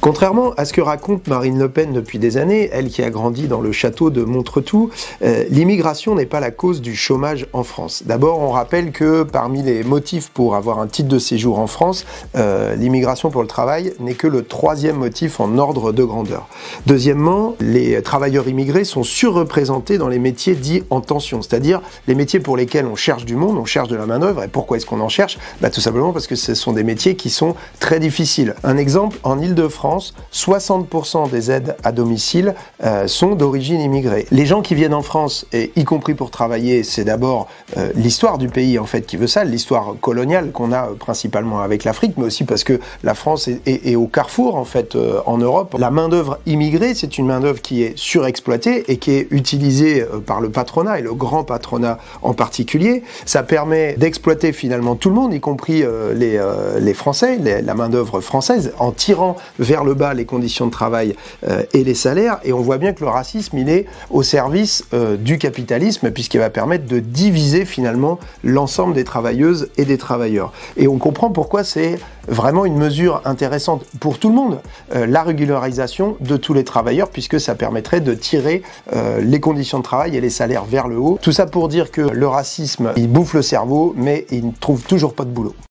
Contrairement à ce que raconte Marine Le Pen depuis des années, elle qui a grandi dans le château de Montretout, l'immigration n'est pas la cause du chômage en France. D'abord, on rappelle que parmi les motifs pour avoir un titre de séjour en France, l'immigration pour le travail n'est que le troisième motif en ordre de grandeur. Deuxièmement, les travailleurs immigrés sont surreprésentés dans les métiers dits en tension, c'est-à-dire les métiers pour lesquels on cherche du monde, on cherche de la main-d'œuvre. Et pourquoi est-ce qu'on en cherche? Tout simplement parce que ce sont des métiers qui sont très difficiles. Un exemple, en Île-de-France, 60% des aides à domicile sont d'origine immigrée. Les gens qui viennent en France, et y compris pour travailler, c'est d'abord l'histoire du pays en fait qui veut ça, l'histoire coloniale qu'on a principalement avec l'Afrique, mais aussi parce que la France est au carrefour en fait en Europe. La main-d'œuvre immigrée, c'est une main-d'œuvre qui est surexploitée et qui est utilisée par le patronat et le grand patronat en particulier. Ça permet d'exploiter finalement tout le monde, y compris les Français, la main-d'œuvre française, en tirant vers le bas les conditions de travail et les salaires, et on voit bien que le racisme il est au service du capitalisme puisqu'il va permettre de diviser finalement l'ensemble des travailleuses et des travailleurs. Et on comprend pourquoi c'est vraiment une mesure intéressante pour tout le monde, la régularisation de tous les travailleurs, puisque ça permettrait de tirer les conditions de travail et les salaires vers le haut. Tout ça pour dire que le racisme il bouffe le cerveau mais il ne trouve toujours pas de boulot.